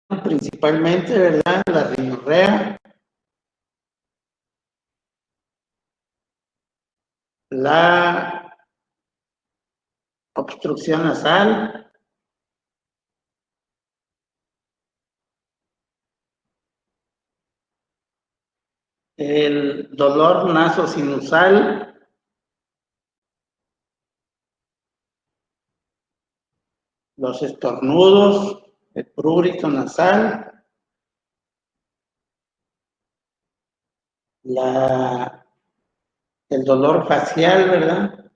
principalmente, ¿verdad? La rinorrea, la obstrucción nasal, el dolor nasosinusal, los estornudos, el prurito nasal, el dolor facial, ¿verdad?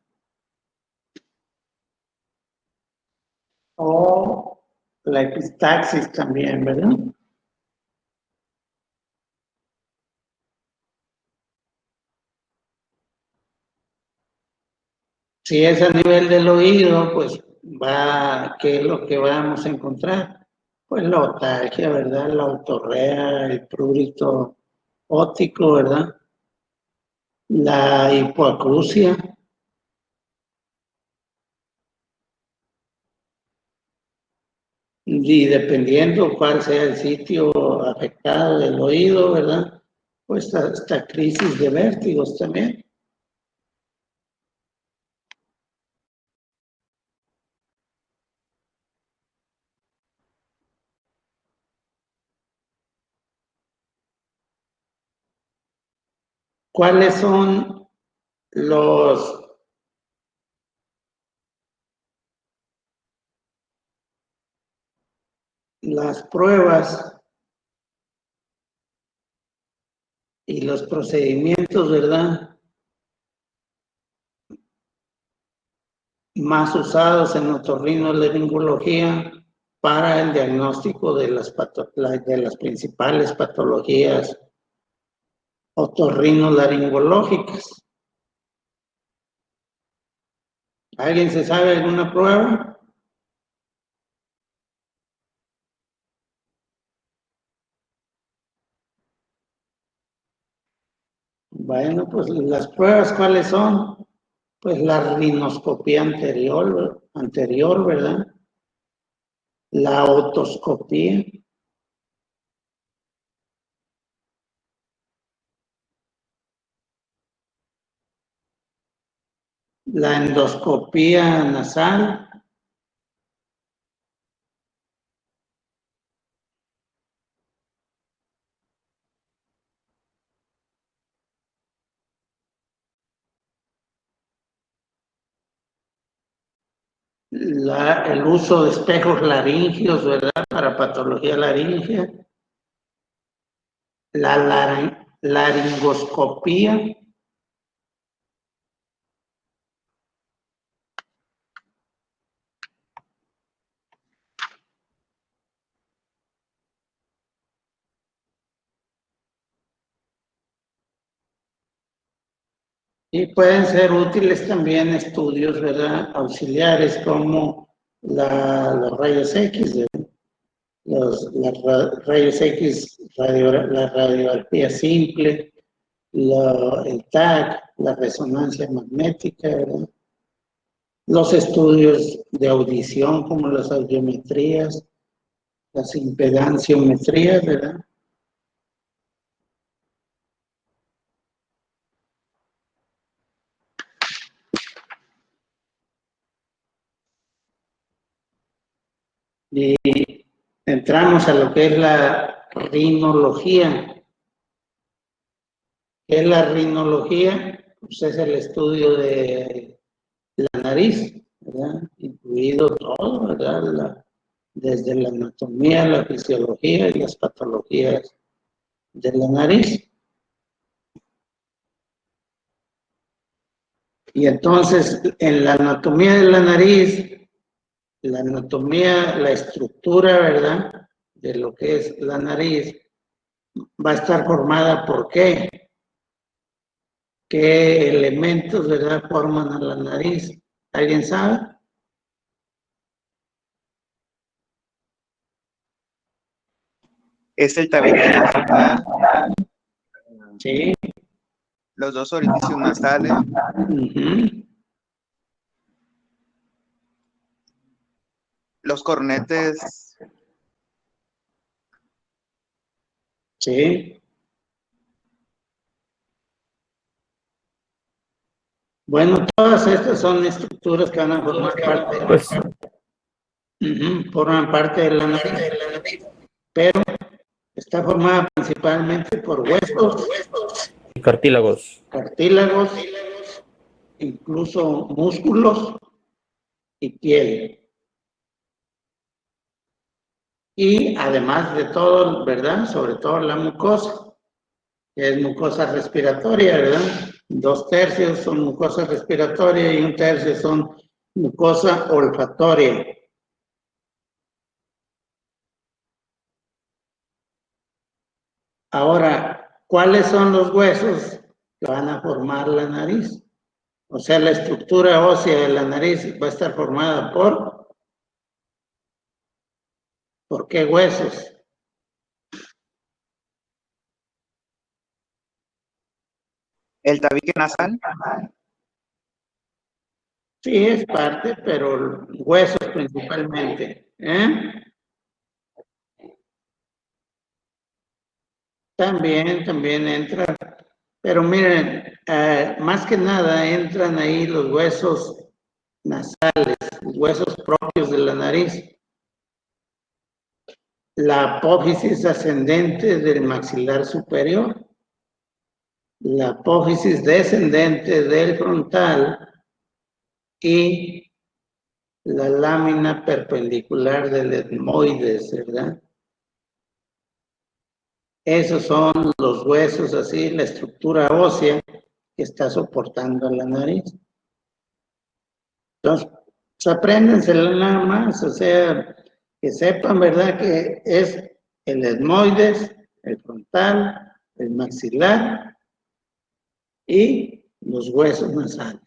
O la epistaxis también, ¿verdad? Si es a nivel del oído, pues ¿qué es lo que vamos a encontrar? Pues la otalgia, ¿verdad? La otorrea, el prurito óptico, ¿verdad? La hipoacusia, y dependiendo cuál sea el sitio afectado del oído, ¿verdad? Pues hasta crisis de vértigos también. ¿Cuáles son las pruebas y los procedimientos, ¿verdad?, más usados en otorrinolaringología para el diagnóstico de las principales patologías otorrinolaringológicas? ¿Alguien se sabe alguna prueba? Bueno, pues las pruebas, ¿cuáles son? Pues la rinoscopía anterior, ¿verdad? La otoscopía, la endoscopía nasal, el uso de espejos laringios, ¿verdad? Para patología laringea, la laringoscopía, y pueden ser útiles también estudios, ¿verdad?, auxiliares como los rayos X, rayos X, la radiografía simple, el TAC, la resonancia magnética, ¿verdad? Los estudios de audición como las audiometrías, las impedanciometrías, ¿verdad? Y entramos a lo que es la rinología. ¿Qué es la rinología? Pues es el estudio de la nariz, ¿verdad? Incluido todo, ¿verdad? Desde la anatomía, la fisiología y las patologías de la nariz. Y entonces, en la anatomía de la nariz, la anatomía, la estructura, ¿verdad?, de lo que es la nariz, va a estar formada por ¿qué? ¿Qué elementos, ¿verdad?, forman a la nariz? ¿Alguien sabe? Es el tabique nasal, Sí. los dos orificios nasales, los cornetes ¿sí? Bueno, todas estas son estructuras que van a formar parte, Pues, forman parte de la nariz, pero está formada principalmente por huesos, y cartílagos. cartílagos, incluso músculos y piel. Y además de todo, ¿verdad? Sobre todo la mucosa, que es mucosa respiratoria, ¿verdad? 2/3 son mucosa respiratoria y 1/3 son mucosa olfatoria. Ahora, ¿cuáles son los huesos que van a formar la nariz? O sea, la estructura ósea de la nariz va a estar formada ¿por qué huesos? El tabique nasal. Sí, es parte, pero huesos principalmente. También entra. Pero miren, más que nada entran ahí los huesos nasales, los huesos propios de la nariz. La apófisis ascendente del maxilar superior, la apófisis descendente del frontal y la lámina perpendicular del etmoides, ¿verdad? Esos son los huesos así, la estructura ósea que está soportando la nariz. Entonces, pues apréndensela nada más, o sea, que sepan, ¿verdad? Que es el etmoides, el frontal, el maxilar y los huesos nasales.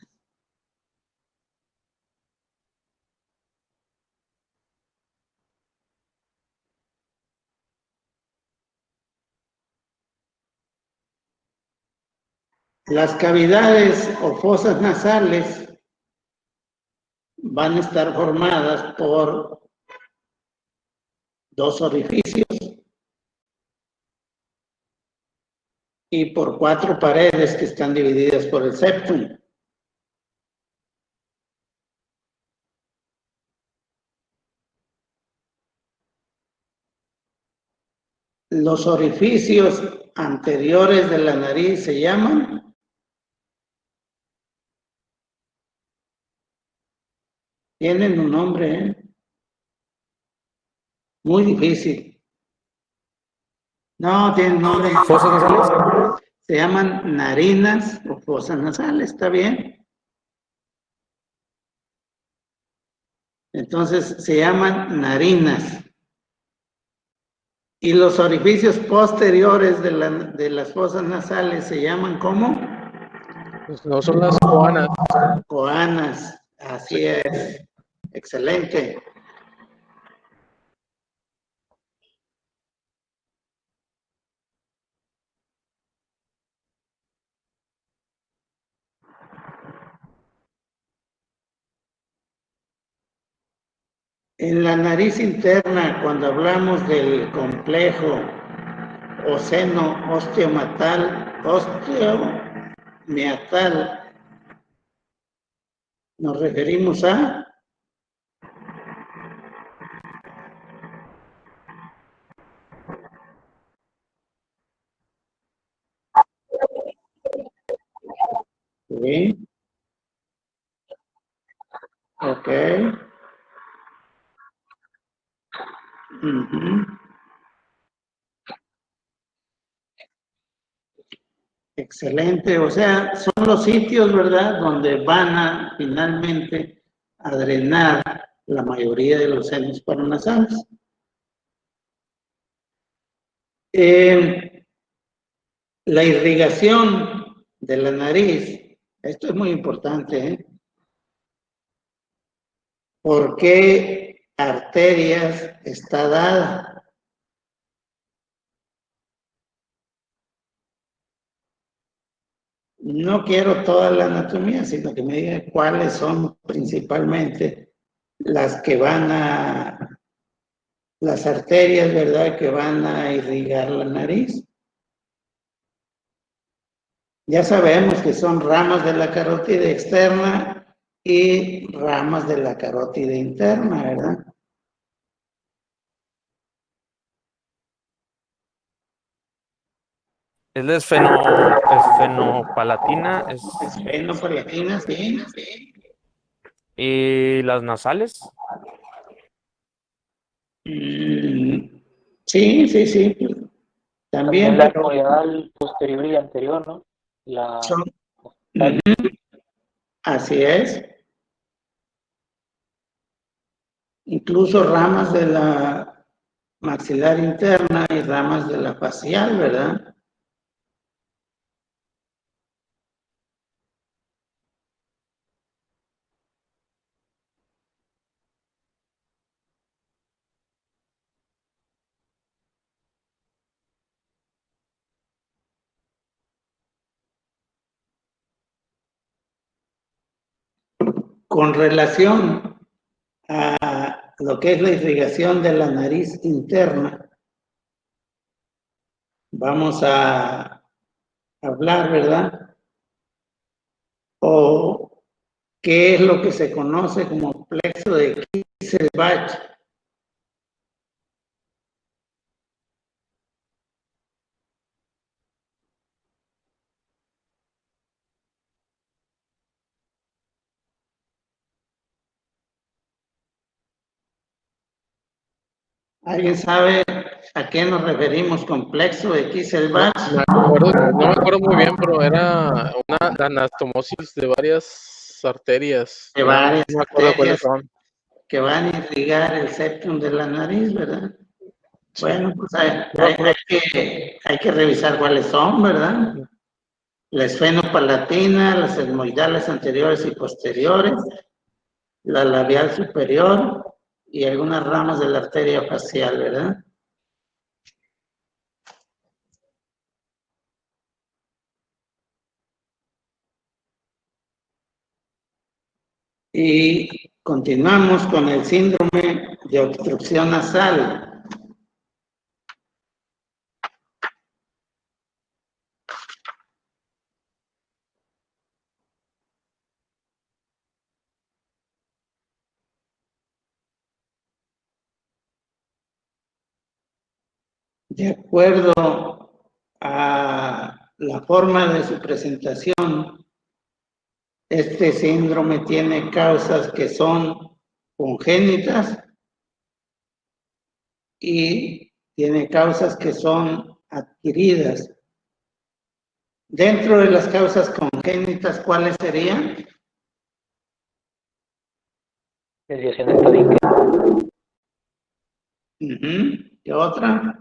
Las cavidades o fosas nasales van a estar formadas por dos orificios y por 4 paredes que están divididas por el septum. Los orificios anteriores de la nariz se llaman tienen un nombre, muy difícil. No, tienen nombre. ¿Fosas nasales? Se llaman narinas o fosas nasales, ¿está bien? Entonces se llaman narinas. Y los orificios posteriores de las fosas nasales se llaman ¿cómo? Pues no son las coanas. Coanas, así es. Excelente. En la nariz interna, cuando hablamos del complejo o seno osteomiatal, nos referimos a ¿sí? Ok. Excelente, o sea, son los sitios, ¿verdad?, donde van a finalmente a drenar la mayoría de los senos paranasales. La irrigación de la nariz, esto es muy importante, ¿eh? ¿Por qué arterias está dada? No quiero toda la anatomía, sino que me diga cuáles son principalmente las que van a las arterias, ¿verdad?, que van a irrigar la nariz. Ya sabemos que son ramas de la carótida externa y ramas de la carótida interna, ¿verdad? Es la esfenopalatina Esfenopalatina, sí. y las nasales. Sí, sí, sí. También, la pero coronal posterior y anterior, ¿no? son, así es. Incluso ramas de la maxilar interna y ramas de la facial, ¿verdad? Con relación a lo que es la irrigación de la nariz interna, vamos a hablar, ¿verdad? O qué es lo que se conoce como plexo de Kisselbach. ¿Alguien sabe a qué nos referimos con plexo de Kisselbach? No me acuerdo muy bien, pero era una anastomosis de varias arterias. De No, varias no me acuerdo cuáles arterias son. que van a irrigar el septum de la nariz, ¿verdad? Sí. Bueno, pues hay que revisar cuáles son, ¿verdad? La esfenopalatina, las etmoidales anteriores y posteriores, la labial superior y algunas ramas de la arteria facial, ¿verdad? Y continuamos con el síndrome de obstrucción nasal. De acuerdo a la forma de su presentación, este síndrome tiene causas que son congénitas y tiene causas que son adquiridas. Dentro de las causas congénitas, ¿cuáles serían? Desviación del tabique. ¿Qué otra?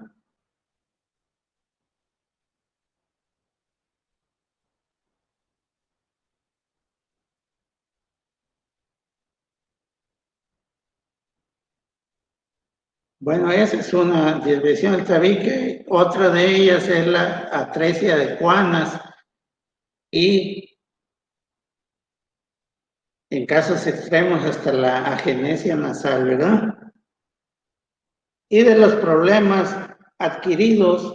Bueno, esa es una desviación del tabique. Otra de ellas es la atresia de Juanas y en casos extremos hasta la agenesia nasal, ¿verdad? Y de los problemas adquiridos,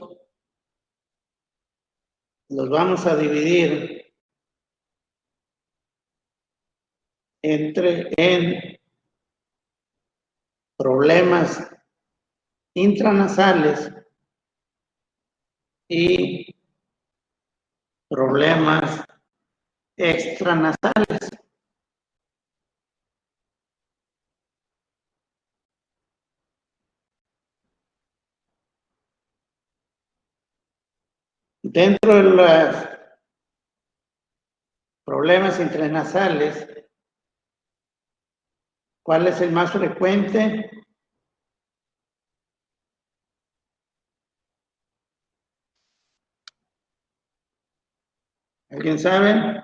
los vamos a dividir en problemas intranasales y problemas extranasales. Dentro de los problemas intranasales, ¿cuál es el más frecuente? ¿Alguien sabe?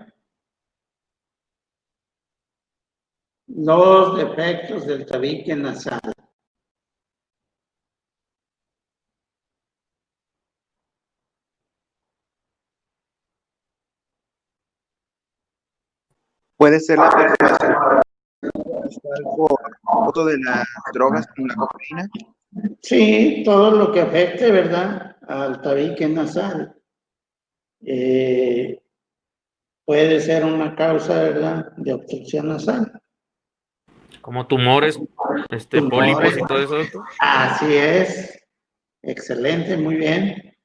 Los defectos del tabique nasal. Puede ser la perforación por uso de las drogas como la cocaína. Sí, todo lo que afecte, ¿verdad?, al tabique nasal. Puede ser una causa, ¿verdad?, de obstrucción nasal. Como tumores, pólipos y todo eso, doctor. Así es. Excelente, muy bien.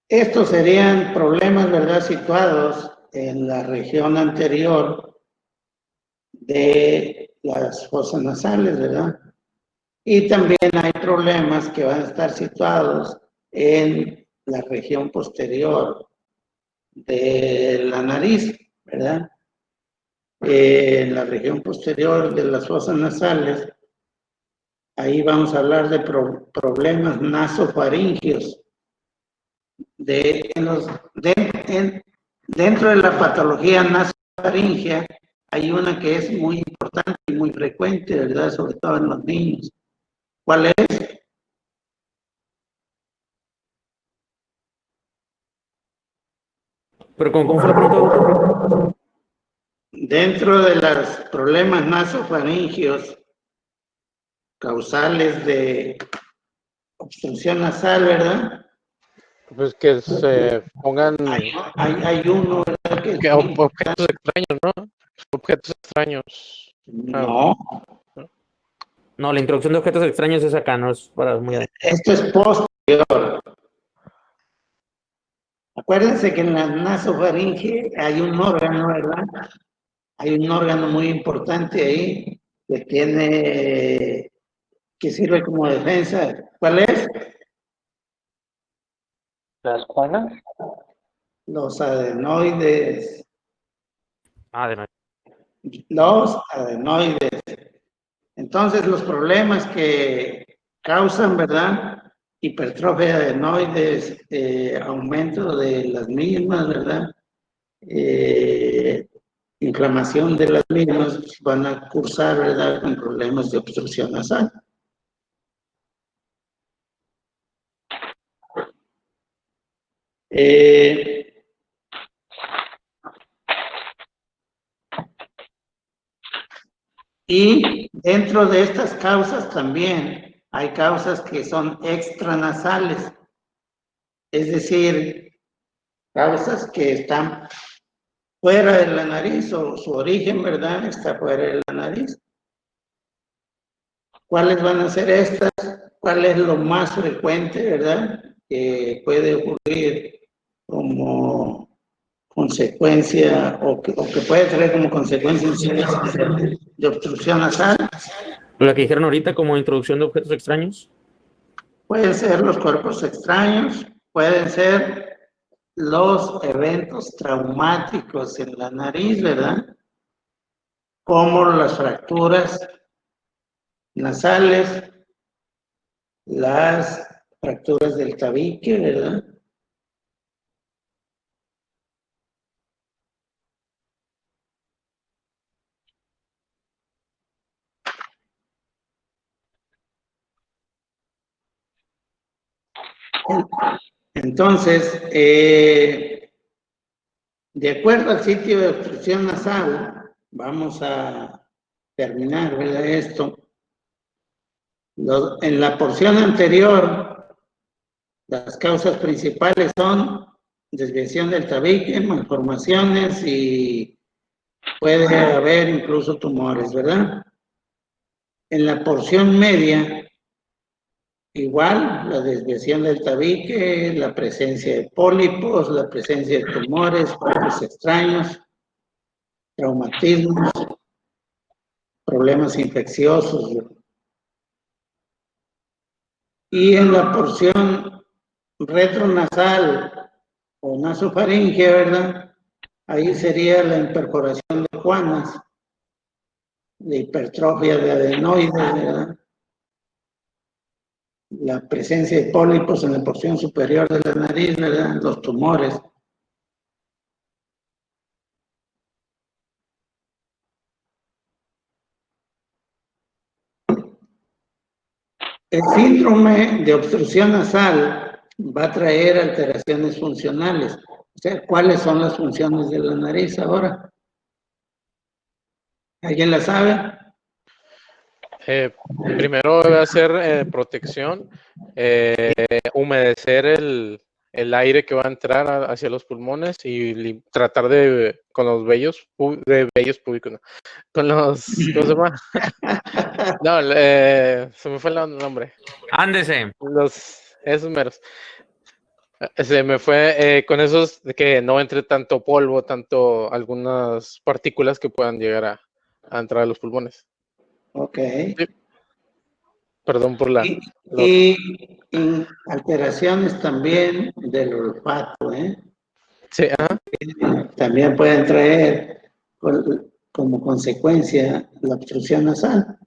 Estos serían problemas, ¿verdad?, situados en la región anterior de las fosas nasales, ¿verdad? Y también hay problemas que van a estar situados en la región posterior de la nariz, ¿verdad? En la región posterior de las fosas nasales, ahí vamos a hablar de problemas nasofaringios. Dentro de la patología nasofaringea hay una que es muy importante y muy frecuente, ¿verdad? Sobre todo en los niños. ¿Cuál es? Pero ¿cómo fue la pregunta, doctor? Dentro de los problemas nasofaringios causales de obstrucción nasal, ¿verdad? Pues que se pongan Hay uno, ¿verdad?, que es muy objetos extraños, ¿no? Objetos extraños. No, No, la introducción de objetos extraños es acá, no es para muy adentro. esto es posterior. Acuérdense que en la nasofaringe hay un órgano, ¿verdad? Hay un órgano muy importante ahí que sirve como defensa. ¿Cuál es? Las cuanas, Los adenoides. Ah, de nuevo. Los adenoides. Entonces, los problemas que causan, ¿verdad?, hipertrofia de adenoides, aumento de las mismas, ¿verdad?, inflamación de las mismas, van a cursar, ¿verdad?, con problemas de obstrucción nasal. Y dentro de estas causas también hay causas que son extranasales, es decir, causas que están fuera de la nariz o su origen, ¿verdad?, está fuera de la nariz. ¿Cuáles van a ser estas? ¿Cuál es lo más frecuente, verdad?, que puede ocurrir como consecuencia o que puede traer como consecuencia de obstrucción nasal? La que dijeron ahorita como introducción de objetos extraños. Pueden ser los cuerpos extraños, pueden ser los eventos traumáticos en la nariz, ¿verdad?, como las fracturas nasales, las fracturas del tabique, ¿verdad? Entonces, de acuerdo al sitio de obstrucción nasal, vamos a terminar, ¿verdad?, esto. En la porción anterior, las causas principales son desviación del tabique, malformaciones y puede haber incluso tumores, ¿verdad? En la porción media, igual, la desviación del tabique, la presencia de pólipos, la presencia de tumores, cuerpos extraños, traumatismos, problemas infecciosos. Y en la porción retronasal o nasofaringea, ¿verdad?, ahí sería la imperforación de juanas, la hipertrofia de adenoides, ¿verdad?, la presencia de pólipos en la porción superior de la nariz, ¿verdad?, los tumores. El síndrome de obstrucción nasal va a traer alteraciones funcionales. O sea, ¿cuáles son las funciones de la nariz ahora? ¿Alguien la sabe? Primero debe hacer protección, humedecer el aire que va a entrar hacia los pulmones y tratar de, con los vellos, de vellos públicos, ¿no? Con los, ¿cómo se llama? No, se me fue el nombre. Ándese. Esos meros. Se me fue con esos de que no entre tanto polvo, tanto algunas partículas que puedan llegar a entrar a los pulmones. Ok. Sí. Perdón por la... Y alteraciones también del olfato, ¿eh? Sí, ajá. También pueden traer como consecuencia la obstrucción nasal.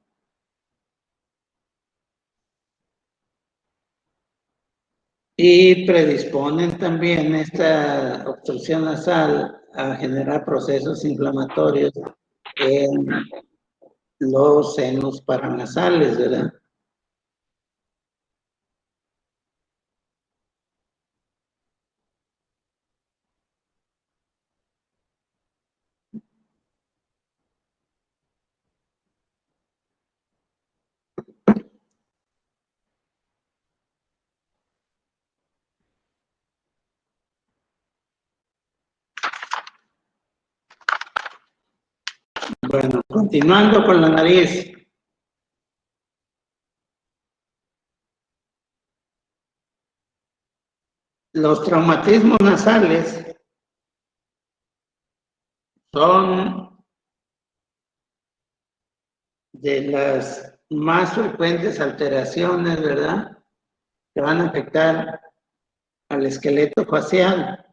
Y predisponen también esta obstrucción nasal a generar procesos inflamatorios en los senos paranasales, ¿verdad? Bueno, continuando con la nariz. Los traumatismos nasales son de las más frecuentes alteraciones, ¿verdad? Que van a afectar al esqueleto facial.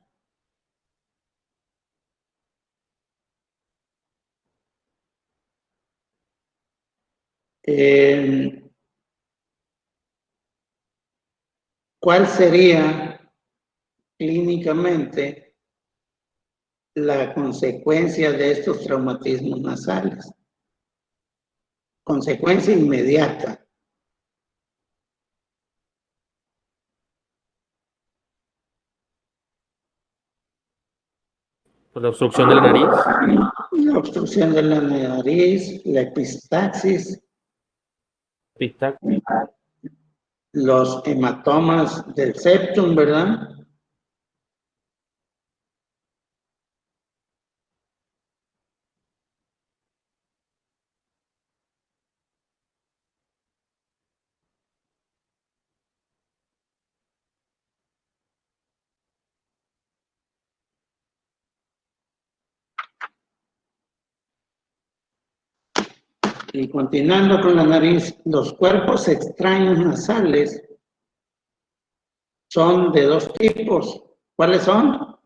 ¿Cuál sería clínicamente la consecuencia de estos traumatismos nasales? Consecuencia inmediata. Pues la obstrucción de la nariz. La obstrucción de la nariz, la epistaxis, Tic-tac. los hematomas del septum, ¿verdad? Y continuando con la nariz, los cuerpos extraños nasales son de dos tipos. ¿Cuáles son?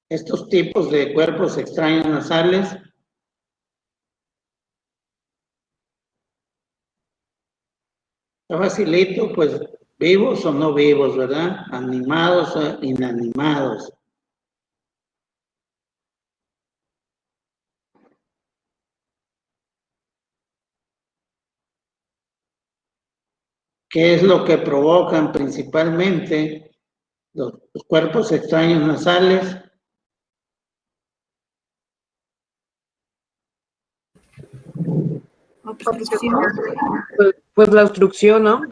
Estos tipos de cuerpos extraños nasales está facilito, pues vivos o no vivos, ¿verdad? Animados o inanimados. ¿Qué es lo que provocan principalmente los cuerpos extraños nasales? Pues la obstrucción, ¿no?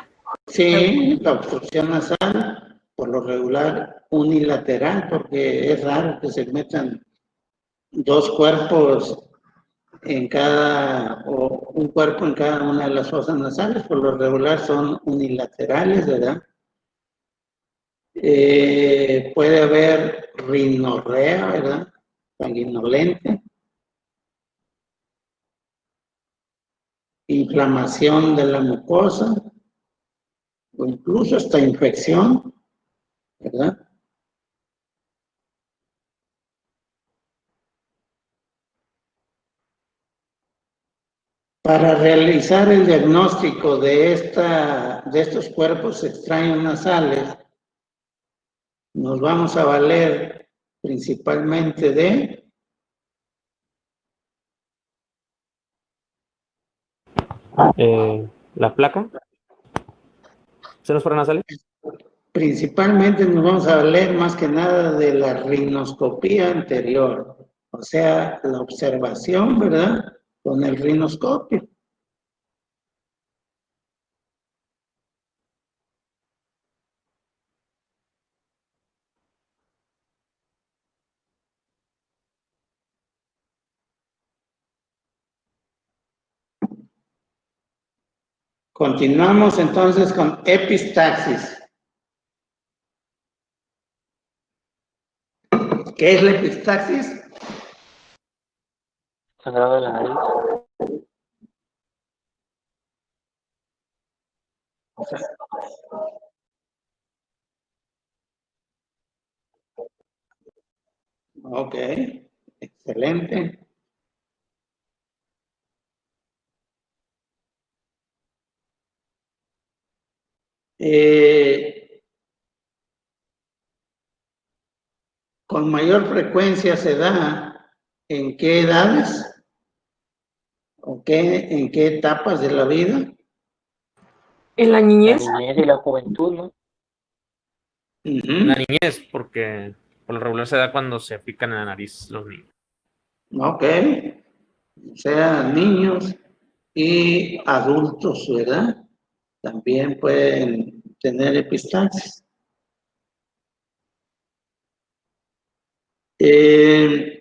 Sí, la obstrucción nasal, por lo regular unilateral, porque es raro que se metan dos cuerpos en cada, o un cuerpo en cada una de las fosas nasales, por lo regular son unilaterales, ¿verdad? Puede haber rinorrea, ¿verdad? Sanguinolenta, inflamación de la mucosa, o incluso hasta infección, ¿verdad? Para realizar el diagnóstico de estos cuerpos extraños nasales, nos vamos a valer principalmente de La placa. ¿Senos paranasales? Principalmente nos vamos a valer más que nada de la rinoscopía anterior, o O sea, la observación, ¿verdad? Con el rinoscopio. Continuamos entonces con epistaxis. ¿Qué es la epistaxis? Sangrado de la nariz. Ok, excelente. Con mayor frecuencia se da ¿en qué edades? ¿O en qué etapas de la vida? En la La niñez, niñez y la juventud, ¿no? En la Ujú. niñez, porque por lo regular se da cuando se pican en la nariz los niños. Ok, o sea, niños y adultos, ¿verdad? También pueden tener epistaxis. El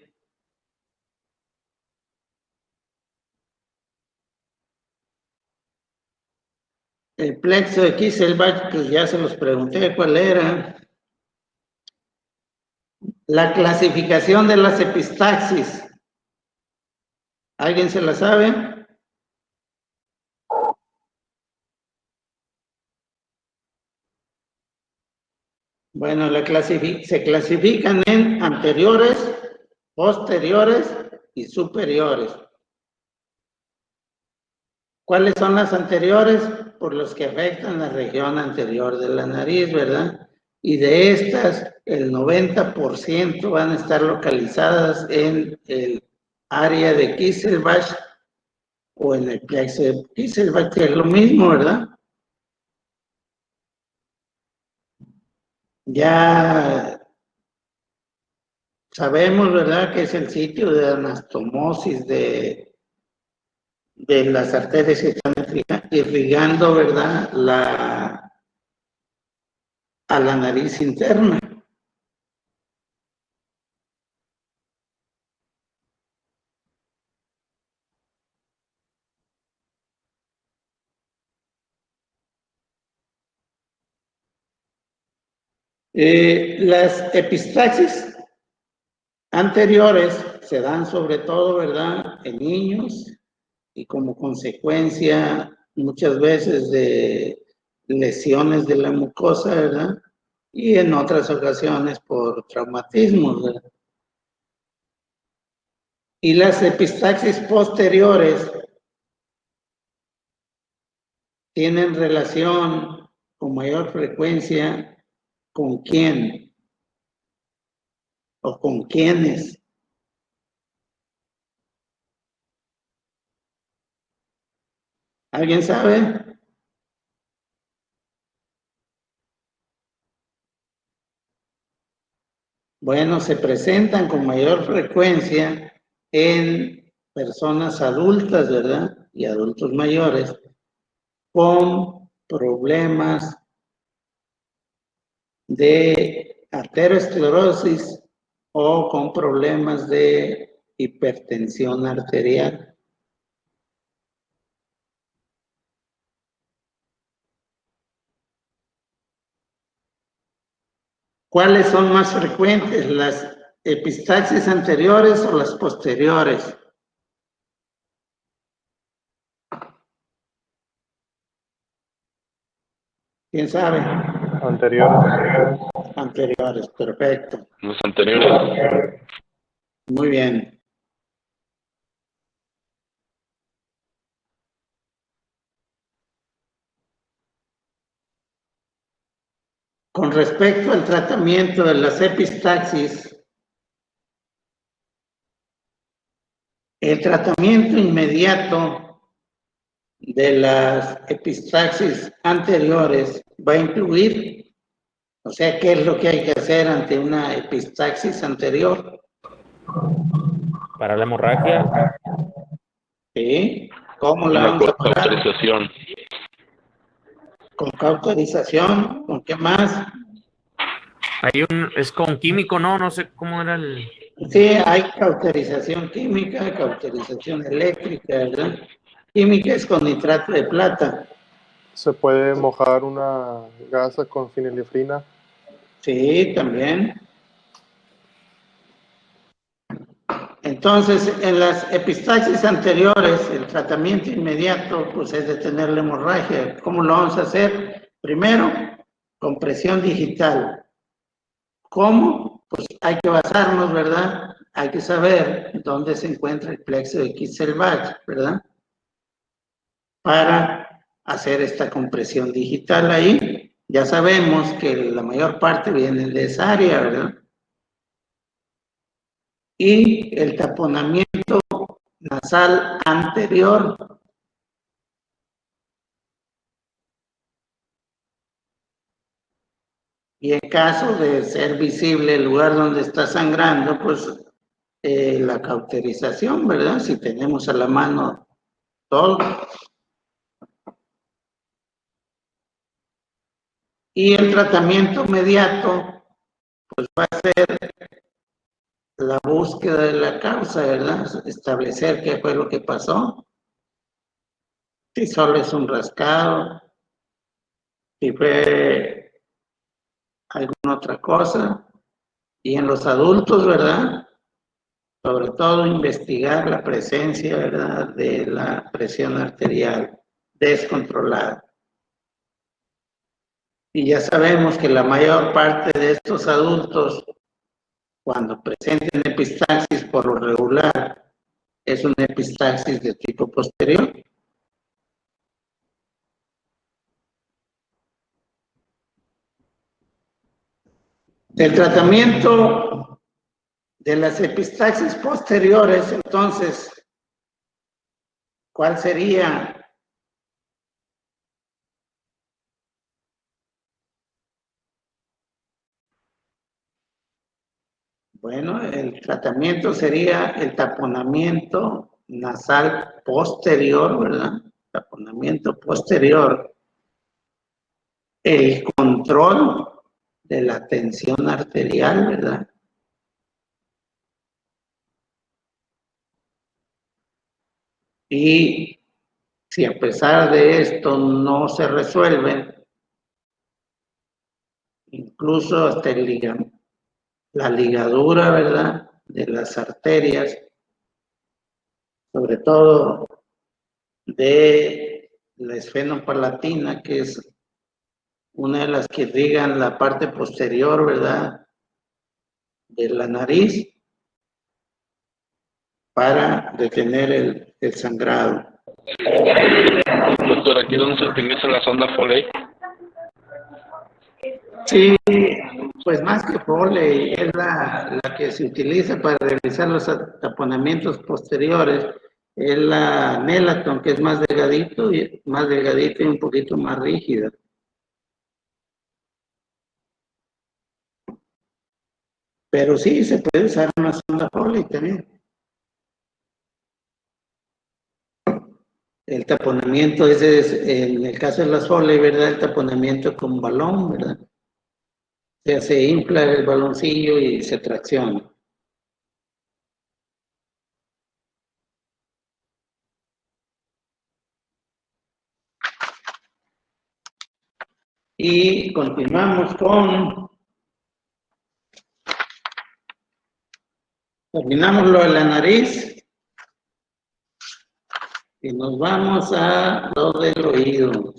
plexo de Kisselbach, pues ya se los pregunté cuál era. La clasificación de las epistaxis. ¿Alguien se la sabe? Bueno, se clasifican en anteriores, posteriores y superiores. ¿Cuáles son las anteriores? Por los que afectan la región anterior de la nariz, ¿verdad? Y de estas, el 90% van a estar localizadas en el área de Kisselbach o en el plexo de Kisselbach, que es lo mismo, ¿verdad? Ya sabemos, ¿verdad?, que es el sitio de anastomosis de las arterias que están irrigando, ¿verdad?, a la nariz interna. Las epistaxis anteriores se dan sobre todo, ¿verdad?, en niños y como consecuencia muchas veces de lesiones de la mucosa, ¿verdad? Y en otras ocasiones por traumatismos, ¿verdad? Y las epistaxis posteriores tienen relación con mayor frecuencia con quién o con quiénes. ¿Alguien sabe? Bueno, se presentan con mayor frecuencia en personas adultas, ¿verdad? Y adultos mayores con problemas de arteriosclerosis o con problemas de hipertensión arterial. ¿Cuáles son más frecuentes, las epistaxis anteriores o las posteriores? ¿Quién sabe? Anteriores. Anteriores, perfecto. Los anteriores. Muy bien. Con respecto al tratamiento de las epistaxis, el tratamiento inmediato de las epistaxis anteriores va a incluir, o sea, ¿qué es lo que hay que hacer ante una epistaxis anterior? Para la hemorragia, ¿Sí? ¿Cómo la Una vamos a parar? cauterización. Con cauterización, ¿con qué más? es con químico, ¿no? No sé cómo era el... Sí, hay cauterización química, cauterización eléctrica, ¿verdad? Química es con nitrato de plata. Se puede mojar una gasa con fenilefrina. Sí, también. Entonces, en las epistaxis anteriores, el tratamiento inmediato pues, es detener la hemorragia. ¿Cómo lo vamos a hacer? Primero, con presión digital. ¿Cómo? Pues hay que basarnos, ¿verdad? Hay que saber dónde se encuentra el plexo de Kisselbach, ¿verdad? Para hacer esta compresión digital ahí. Ya sabemos que la mayor parte viene de esa área, ¿verdad? Y el taponamiento nasal anterior. Y en caso de ser visible el lugar donde está sangrando, pues la cauterización, ¿verdad? Si tenemos a la mano todo. Y el tratamiento inmediato, pues va a ser la búsqueda de la causa, ¿verdad? Establecer qué fue lo que pasó. Si solo es un rascado, si fue alguna otra cosa. Y en los adultos, ¿verdad? Sobre todo investigar la presencia, ¿verdad? De la presión arterial descontrolada. Y ya sabemos que la mayor parte de estos adultos, cuando presenten epistaxis por lo regular, es una epistaxis de tipo posterior. El tratamiento de las epistaxis posteriores, entonces, ¿cuál sería? Bueno, el tratamiento sería el taponamiento nasal posterior, ¿verdad? Taponamiento posterior. El control de la tensión arterial, ¿verdad? Y si a pesar de esto no se resuelve, incluso hasta la ligadura, ¿verdad? De las arterias, sobre todo de la esfenopalatina, que es una de las que irrigan la parte posterior, ¿verdad? De la nariz, para detener el sangrado. Doctor, ¿aquí donde se utiliza la sonda Foley? Sí, pues más que Foley, es la que se utiliza para realizar los taponamientos posteriores, es la Nelaton, que es más delgadito y un poquito más rígida. Pero sí, se puede usar una sonda Foley también. El taponamiento, ese es, en el caso de las Foley, ¿verdad? El taponamiento con balón, ¿verdad? O sea, se infla el baloncillo y se tracciona. Y continuamos terminamos lo de la nariz y nos vamos a lo del oído.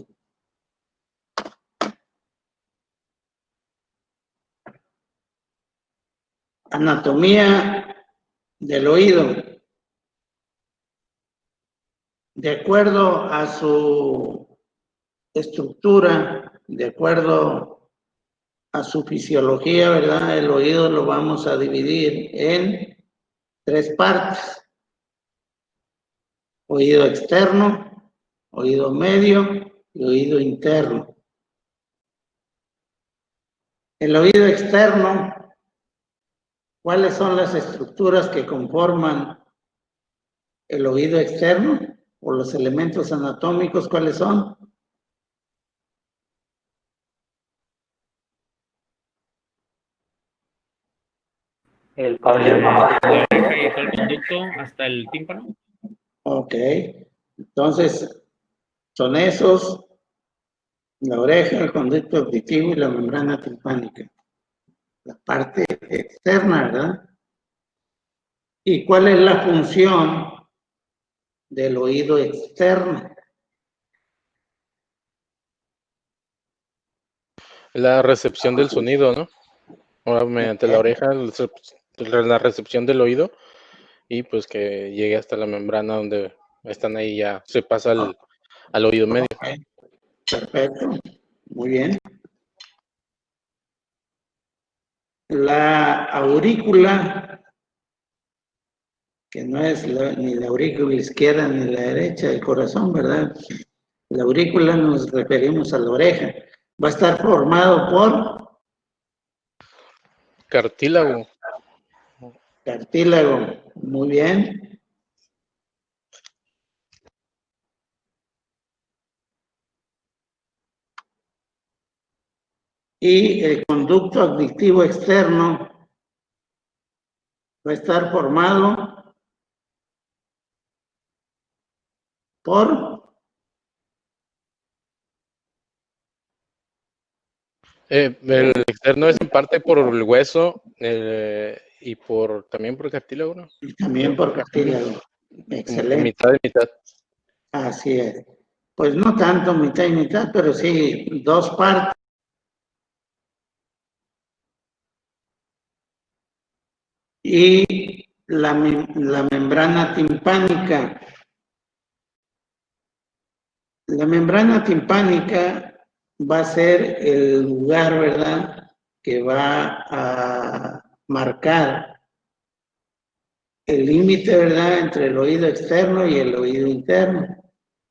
Anatomía del oído. De acuerdo a su estructura, de acuerdo a su fisiología, ¿verdad? El oído lo vamos a dividir en 3 partes. Oído externo, oído medio y oído interno. El oído externo, ¿cuáles son las estructuras que conforman el oído externo o los elementos anatómicos, ¿cuáles son? El La cable. oreja y todo el conducto hasta el tímpano. Ok, entonces son esos, la oreja, el conducto auditivo y la membrana timpánica. La parte externa, ¿verdad? ¿Y cuál es la función del oído externo? La recepción del sonido, ¿no? Ahora mediante la oreja, la recepción del oído y pues que llegue hasta la membrana donde están ahí ya, se pasa al oído medio. Perfecto, muy bien. La aurícula, que no es ni la aurícula izquierda ni la derecha del corazón, ¿verdad? La aurícula nos referimos a la oreja. Va a estar formado por Cartílago. cartílago. Muy bien. Y el conducto auditivo externo va a estar formado por El externo es en parte por el hueso y también por cartílago, ¿no? y también por cartílago. Como Excelente. mitad y mitad. Así es. Pues no tanto mitad y mitad, pero sí dos partes. Y la membrana timpánica. La membrana timpánica va a ser el lugar, ¿verdad?, que va a marcar el límite, ¿verdad?, entre el oído externo y el oído interno.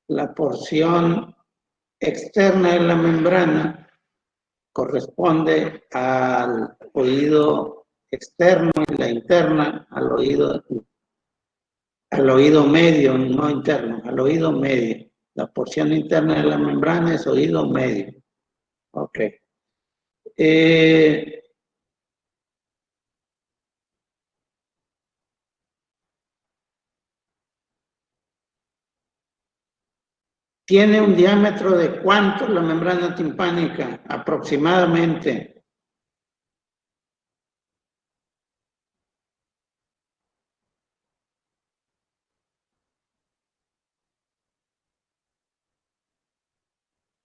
La porción externa de la membrana corresponde al oído externo y la interna al oído medio, no interno, al oído medio. La porción interna de la membrana es oído medio. Ok. ¿Tiene un diámetro de cuánto la membrana timpánica? Aproximadamente.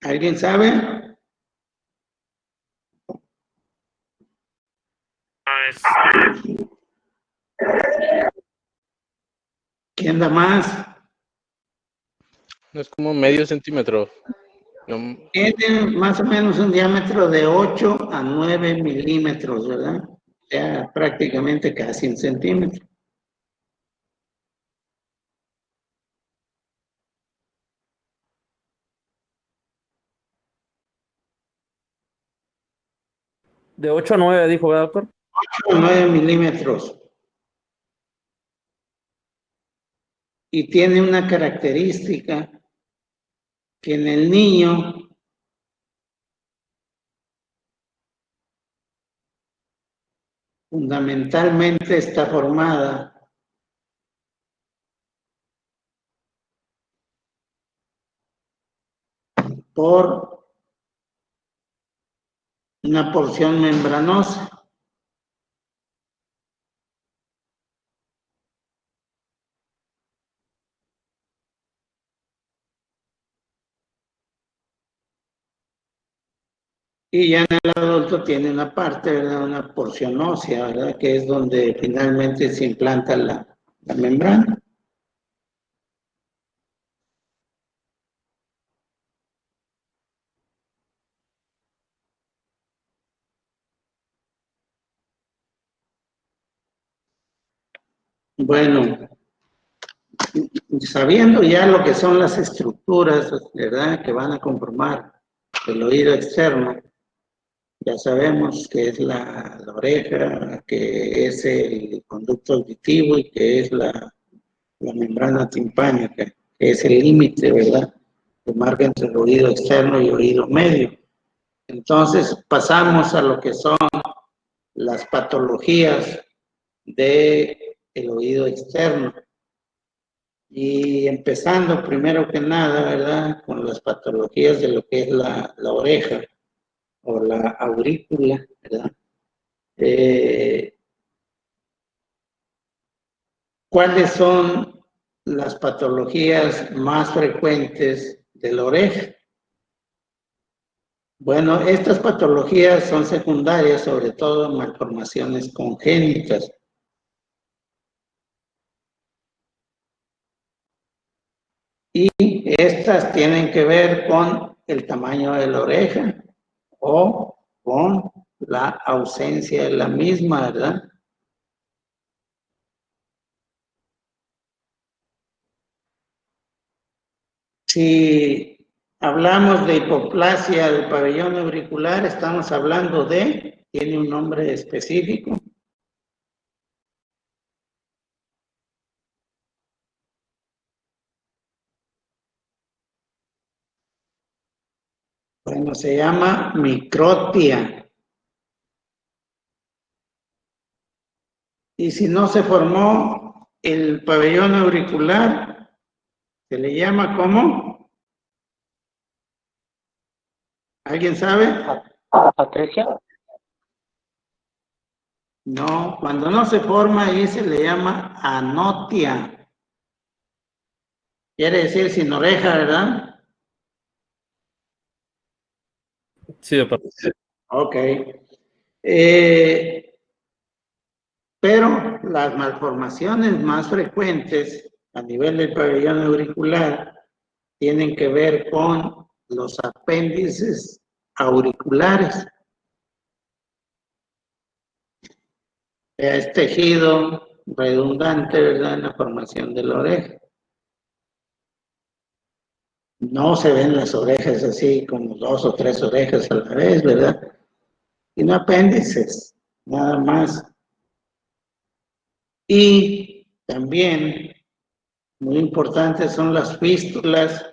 ¿Alguien sabe? ¿Quién da más? No es como medio centímetro. No, Tiene más o menos un diámetro de 8 a 9 milímetros, ¿verdad? O sea, prácticamente casi un centímetro. De 8 a 9, dijo, ¿verdad, doctor? 8 a 9 milímetros. Y tiene una característica que en el niño fundamentalmente está formada por una porción membranosa. Y ya en el adulto tiene una parte, ¿verdad?, una porción ósea, ¿verdad?, que es donde finalmente se implanta la membrana. Bueno, sabiendo ya lo que son las estructuras, ¿verdad?, que van a conformar el oído externo, ya sabemos que es la oreja, que es el conducto auditivo y que es la la membrana timpánica, que es el límite, ¿verdad?, que marca entre el oído externo y oído medio. Entonces pasamos a lo que son las patologías del oído externo. Y empezando primero que nada, ¿verdad?, con las patologías de lo que es la oreja o la aurícula, ¿verdad? ¿Cuáles son las patologías más frecuentes de la oreja? Bueno, estas patologías son secundarias, sobre todo en malformaciones congénitas. Y estas tienen que ver con el tamaño de la oreja o con la ausencia de la misma, ¿verdad? Si hablamos de hipoplasia del pabellón auricular, estamos hablando de, tiene un nombre específico. Bueno, se llama microtia. Y si no se formó el pabellón auricular, se le llama ¿cómo? ¿Alguien sabe? Atresia. No, cuando no se forma ahí se le llama anotia. Quiere decir sin oreja, ¿verdad? Sí, doctor. Ok. Pero las malformaciones más frecuentes a nivel del pabellón auricular tienen que ver con los apéndices auriculares. Es tejido redundante, ¿verdad?, en la formación de la oreja. No se ven las orejas así como 2 o 3 orejas a la vez, ¿verdad? Sino apéndices, nada más. Y también, muy importantes son las fístulas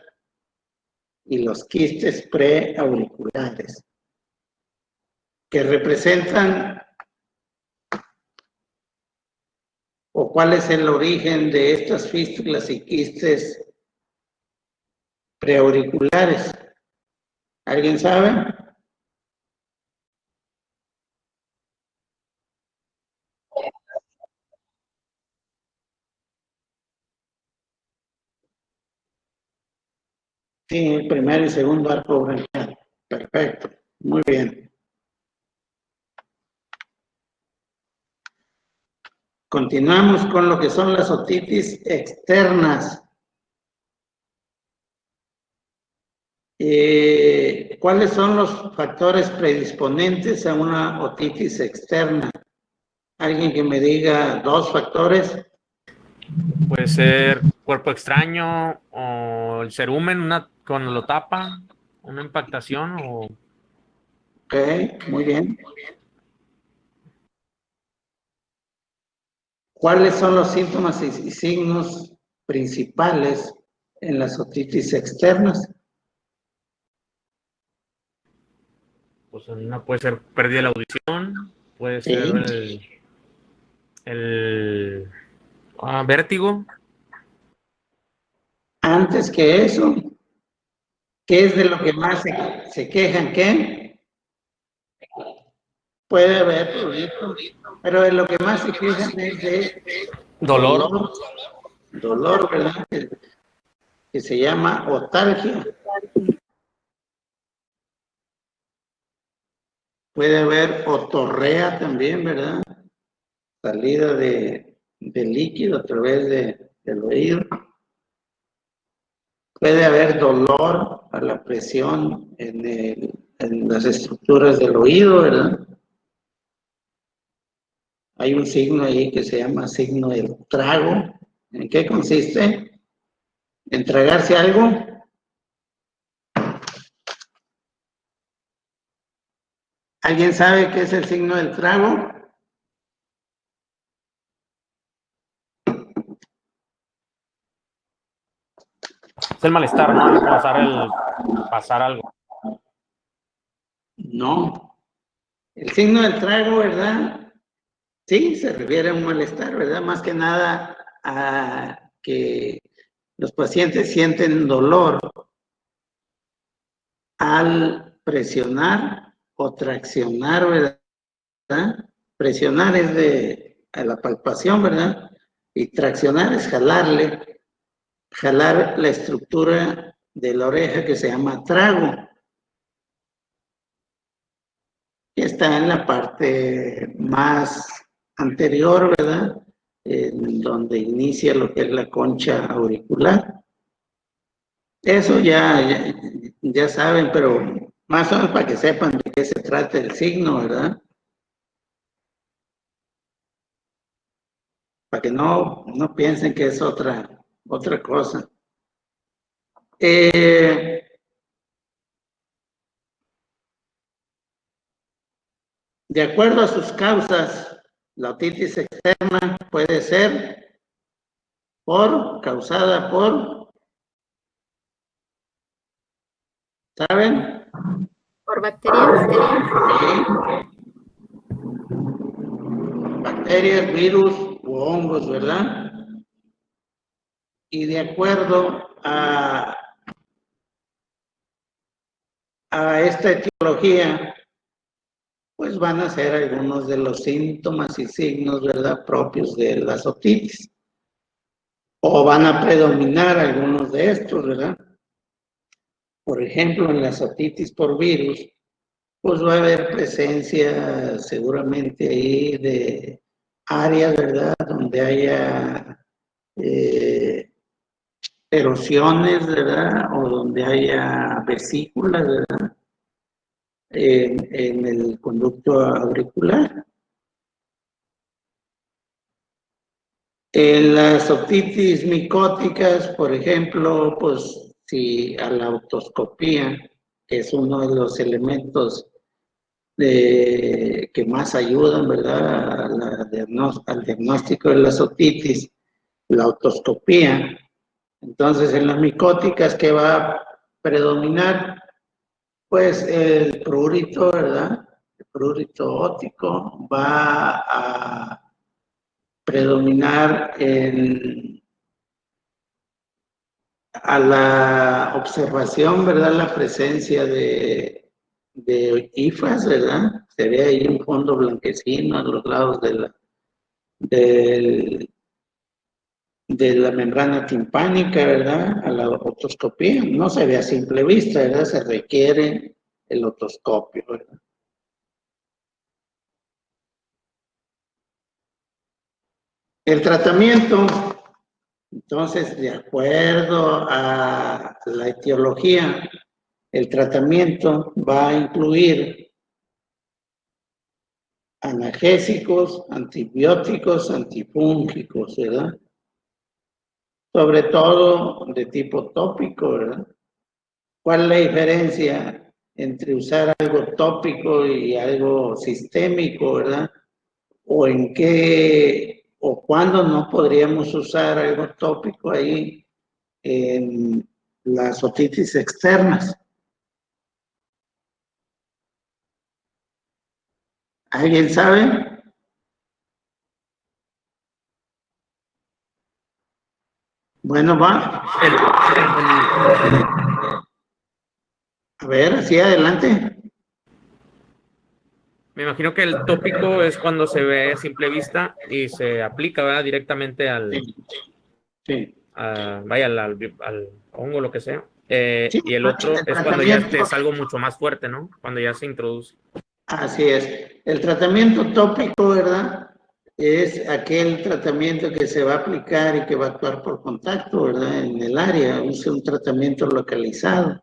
y los quistes preauriculares, que representan, o cuál es el origen de estas fístulas y quistes preauriculares. ¿Alguien sabe? Sí, el primer y segundo arco branquial. Perfecto, muy bien. Continuamos con lo que son las otitis externas. ¿Cuáles son los factores predisponentes a una otitis externa? ¿Alguien que me diga 2 factores? Puede ser cuerpo extraño o el cerumen, cuando lo tapa, una impactación o... Ok, muy bien. ¿Cuáles son los síntomas y signos principales en las otitis externas? Pues una puede ser pérdida de la audición, puede Sí. ser vértigo. Antes que eso, ¿qué es de lo que más se quejan? ¿Qué? Puede haber prurito, pero de lo que más se quejan es de Dolor. dolor, ¿verdad? Que se llama otalgia. Puede haber otorrea también, ¿verdad? Salida de líquido a través del oído. Puede haber dolor a la presión en las estructuras del oído, ¿verdad? Hay un signo ahí que se llama signo del trago. ¿En qué consiste? ¿En tragarse algo? ¿Alguien sabe qué es el signo del trago? Es el malestar, ¿no? El pasar algo. No. El signo del trago, ¿verdad? Sí, se refiere a un malestar, ¿verdad? Más que nada a que los pacientes sienten dolor al presionar o traccionar, ¿verdad? Presionar es a la palpación, ¿verdad? Y traccionar es jalar la estructura de la oreja que se llama trago, que está en la parte más anterior, ¿verdad? En donde inicia lo que es la concha auricular. Eso ya saben, pero más o menos para que sepan de qué se trata el signo, ¿verdad? Para que no piensen que es otra cosa. De acuerdo a sus causas, la otitis externa puede ser causada por, ¿saben? Por bacterias. Bacterias, virus u hongos, ¿verdad? Y de acuerdo a esta etiología, pues van a ser algunos de los síntomas y signos, ¿verdad?, propios de la otitis. O van a predominar algunos de estos, ¿verdad? Por ejemplo, en la otitis por virus, pues va a haber presencia seguramente ahí de áreas, ¿verdad?, donde haya erosiones, ¿verdad?, o donde haya vesículas, ¿verdad?, en el conducto auricular. En las otitis micóticas, por ejemplo, pues si a la otoscopía, que es uno de los elementos que más ayudan, ¿verdad?, al diagnóstico de las otitis, la otoscopía. Entonces, en las micóticas, ¿qué va a predominar? Pues el prurito, ¿verdad? El prurito óptico va a predominar a la observación, ¿verdad? La presencia de hifas, ¿verdad? Se ve ahí un fondo blanquecino a los lados de la membrana timpánica, ¿verdad? A la otoscopía. No se ve a simple vista, ¿verdad? Se requiere el otoscopio, ¿verdad? El tratamiento, entonces, de acuerdo a la etiología, el tratamiento va a incluir analgésicos, antibióticos, antifúngicos, ¿verdad? Sobre todo de tipo tópico, ¿verdad? ¿Cuál es la diferencia entre usar algo tópico y algo sistémico, ¿verdad? O en qué, o cuándo no podríamos usar algo tópico ahí en las otitis externas. ¿Alguien sabe? Bueno, va. A ver, así adelante. Me imagino que el tópico es cuando se ve a simple vista y se aplica, ¿verdad?, directamente Sí. vaya, al hongo, lo que sea. Sí, Y el otro el es cuando ya tratamiento. es algo mucho más fuerte, ¿no? Cuando ya se introduce. Así es. El tratamiento tópico, ¿verdad? Es aquel tratamiento que se va a aplicar y que va a actuar por contacto, ¿verdad? En el área, es un tratamiento localizado.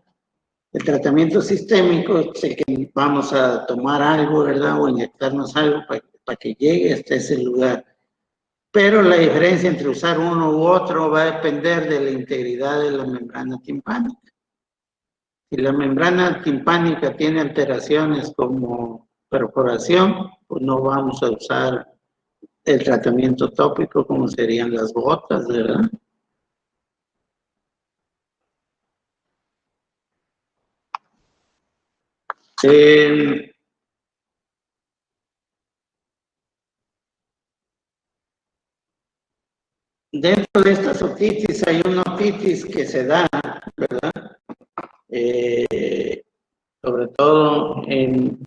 El tratamiento sistémico es el que vamos a tomar algo, ¿verdad? O inyectarnos algo para que llegue hasta ese lugar. Pero la diferencia entre usar uno u otro va a depender de la integridad de la membrana timpánica. Si la membrana timpánica tiene alteraciones como perforación, pues no vamos a usar el tratamiento tópico como serían las gotas, ¿verdad? Dentro de estas otitis hay una otitis que se da, ¿verdad? Sobre todo en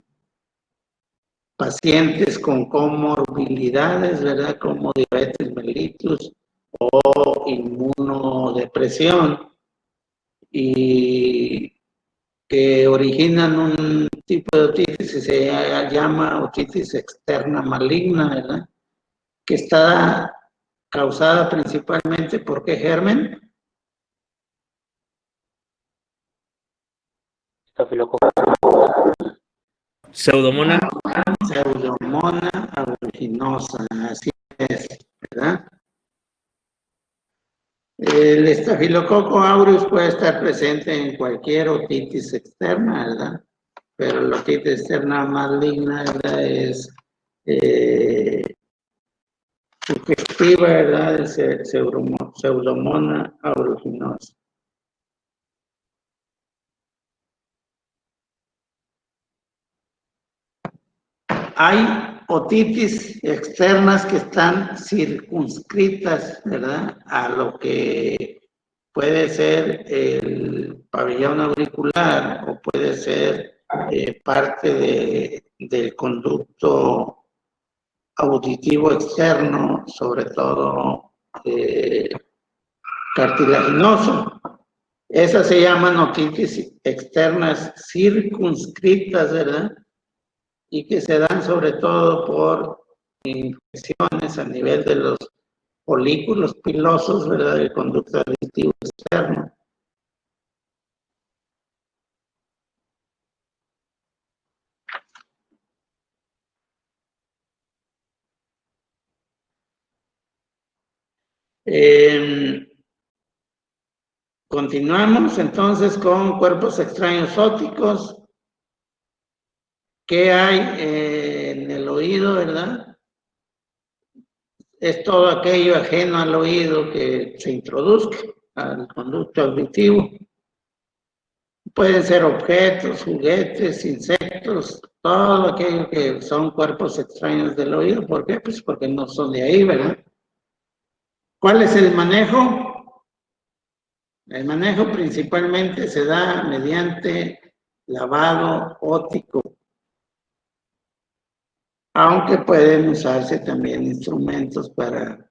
pacientes con comorbilidades, ¿verdad? Como diabetes mellitus o inmunodepresión, y que originan un tipo de otitis que se llama otitis externa maligna, ¿verdad? Que está causada principalmente por ¿qué germen? Pseudomonas. Pseudomonas aeruginosa, así es, ¿verdad? El estafilococo aureus puede estar presente en cualquier otitis externa, ¿verdad? Pero la otitis externa maligna, ¿verdad? Es sugestiva, ¿verdad? De Pseudomonas aeruginosa. Hay otitis externas que están circunscritas, ¿verdad? A lo que puede ser el pabellón auricular o puede ser parte del conducto auditivo externo, sobre todo cartilaginoso. Esas se llaman otitis externas circunscritas, ¿verdad? Y que se dan sobre todo por infecciones a nivel de los folículos pilosos, ¿verdad? Del conducto auditivo externo. Continuamos entonces con cuerpos extraños ópticos. ¿Qué hay en el oído, verdad? Es todo aquello ajeno al oído que se introduzca al conducto auditivo. Pueden ser objetos, juguetes, insectos, todo aquello que son cuerpos extraños del oído. ¿Por qué? Pues porque no son de ahí, ¿verdad? ¿Cuál es el manejo? El manejo principalmente se da mediante lavado óptico, aunque pueden usarse también instrumentos para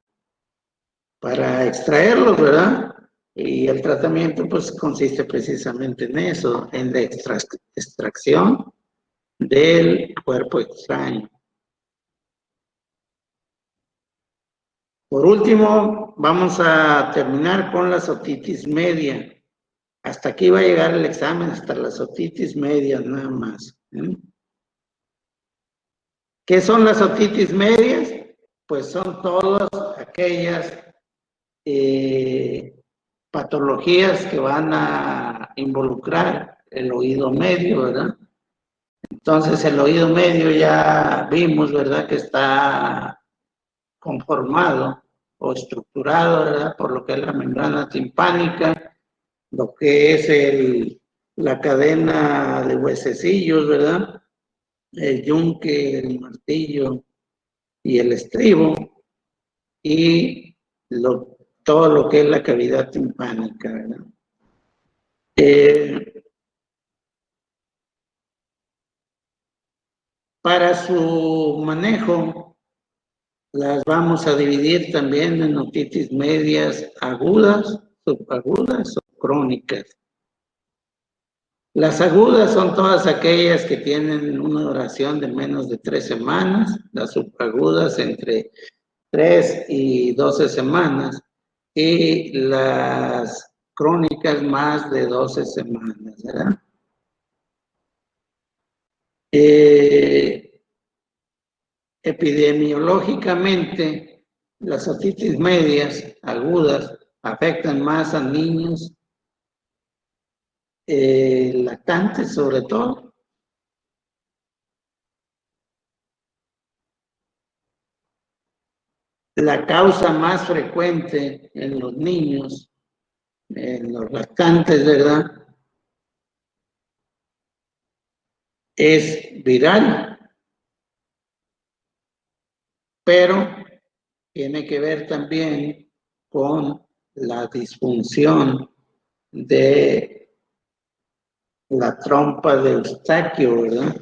extraerlos, ¿verdad? Y el tratamiento pues consiste precisamente en eso, en la extracción del cuerpo extraño. Por último, vamos a terminar con la otitis media. Hasta aquí va a llegar el examen, hasta las otitis medias nada más. ¿Qué son las otitis medias? Pues son todas aquellas patologías que van a involucrar el oído medio, ¿verdad? Entonces el oído medio ya vimos, ¿verdad? Que está conformado o estructurado, ¿verdad? Por lo que es la membrana timpánica, lo que es la cadena de huesecillos, ¿verdad? El yunque, el martillo y el estribo, y todo lo que es la cavidad timpánica, ¿verdad? Para su manejo, las vamos a dividir también en otitis medias agudas, subagudas o crónicas. Las agudas son todas aquellas que tienen una duración de menos de 3 semanas, las subagudas entre 3 y 12 semanas, y las crónicas más de 12 semanas, ¿verdad? Epidemiológicamente, las otitis medias agudas afectan más a niños lactantes, sobre todo. La causa más frecuente en los niños, en los lactantes, ¿verdad? es viral, pero tiene que ver también con la disfunción de la trompa de Eustaquio, ¿verdad?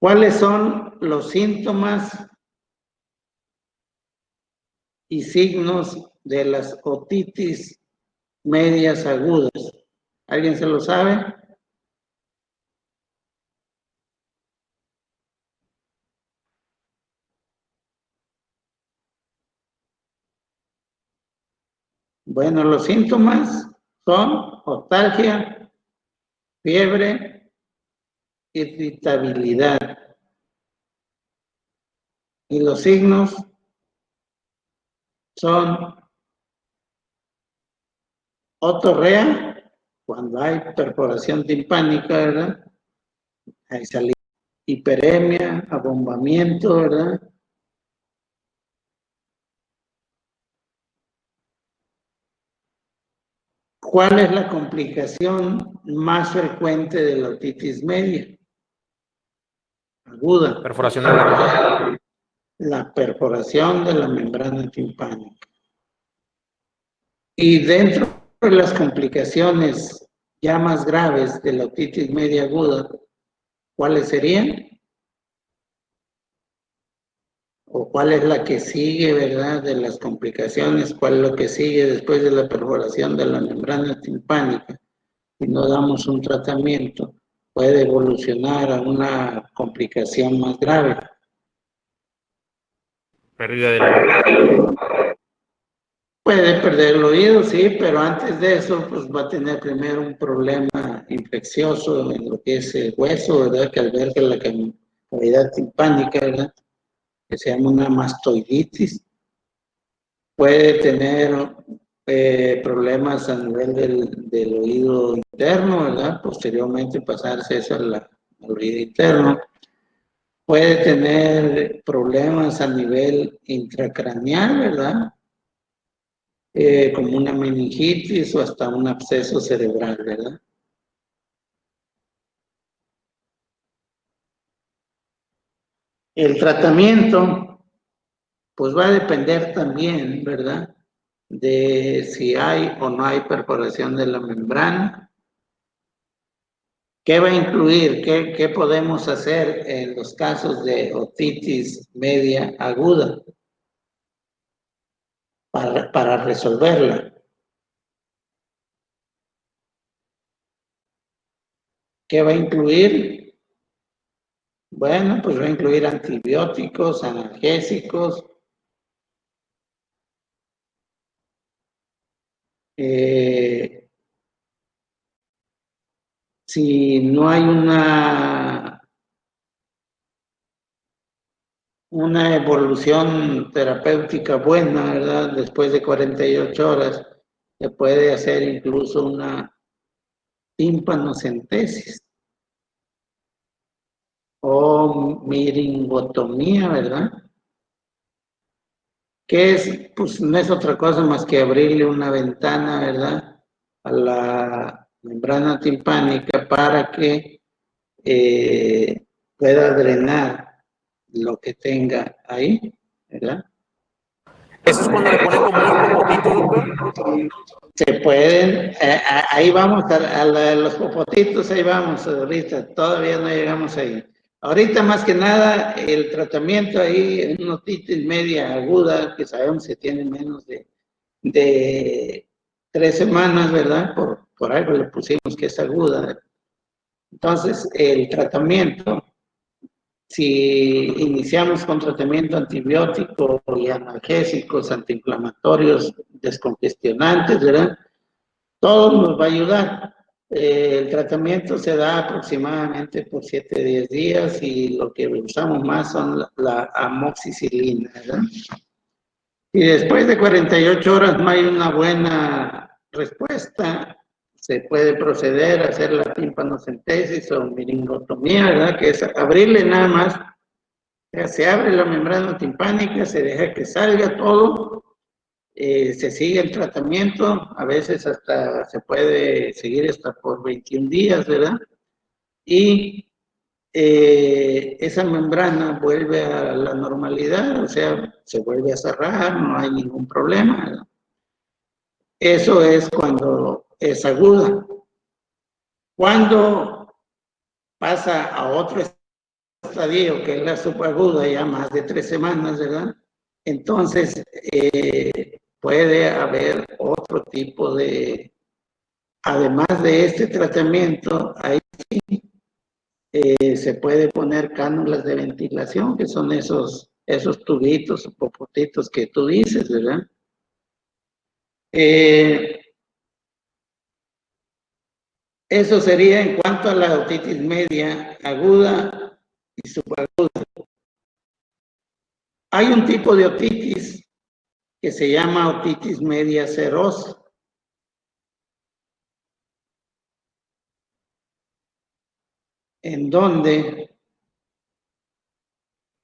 ¿Cuáles son los síntomas y signos de las otitis medias agudas? ¿Alguien se lo sabe? Bueno, los síntomas son otalgia, fiebre, irritabilidad. Y los signos son otorrea, cuando hay perforación timpánica, ¿verdad? Hay salida. Hiperemia, abombamiento, ¿verdad? ¿Cuál es la complicación más frecuente de la otitis media? Aguda. Perforación de la La perforación de la membrana timpánica. Y dentro de las complicaciones ya más graves de la otitis media aguda, ¿cuáles serían? ¿O cuál es la que sigue, verdad, de las complicaciones? ¿Cuál es lo que sigue después de la perforación de la membrana timpánica? Si no damos un tratamiento, puede evolucionar a una complicación más grave. pérdida del oído. Puede perder el oído, sí, pero antes de eso, pues va a tener primero un problema infeccioso en lo que es el hueso, ¿verdad? Que alberga la cavidad timpánica, ¿verdad? Que se llama una mastoiditis. Puede tener problemas a nivel del oído interno, ¿verdad? Posteriormente pasarse eso al oído interno. Puede tener problemas a nivel intracraneal, ¿verdad? Como una meningitis o hasta un absceso cerebral, ¿verdad? El tratamiento, pues va a depender también, ¿verdad? De si hay o no hay perforación de la membrana. ¿Qué va a incluir? ¿Qué podemos hacer en los casos de otitis media aguda para resolverla? ¿Qué va a incluir? Bueno, pues va a incluir antibióticos, analgésicos, si no hay una evolución terapéutica buena, ¿verdad? Después de 48 horas, se puede hacer incluso una tímpanocentesis o miringotomía, ¿verdad? Que es, pues no es otra cosa más que abrirle una ventana, ¿verdad? A la membrana timpánica para que pueda drenar lo que tenga ahí, ¿verdad? Eso es cuando le ponen como unos popotitos, doctor. Se pueden, ahí vamos, a los popotitos, ahí vamos ahorita, todavía no llegamos ahí. Ahorita más que nada el tratamiento ahí, en una otitis media aguda, que sabemos que tiene menos de 3 semanas, ¿verdad? Por algo le pusimos que es aguda. Entonces, el tratamiento, si iniciamos con tratamiento antibiótico y analgésicos, antiinflamatorios, descongestionantes, ¿verdad? Todo nos va a ayudar. El tratamiento se da aproximadamente por 7 a 10 días y lo que usamos más son la amoxicilina, ¿verdad? Y después de 48 horas no hay una buena respuesta, se puede proceder a hacer la tímpanocentesis o miringotomía, ¿verdad? Que es abrirle nada más, se abre la membrana timpánica, se deja que salga todo, se sigue el tratamiento, a veces hasta se puede seguir hasta por 21 días, ¿verdad? Y esa membrana vuelve a la normalidad, o sea, se vuelve a cerrar, no hay ningún problema, ¿verdad? Eso es cuando es aguda. Cuando pasa a otro estadio, que es la subaguda, ya más de 3 semanas, ¿verdad? Entonces, puede haber otro tipo de, además de este tratamiento, ahí sí se puede poner cánulas de ventilación, que son esos tubitos o popotitos que tú dices, ¿verdad? Eso sería en cuanto a la otitis media aguda y subaguda. Hay un tipo de otitis que se llama otitis media serosa. En donde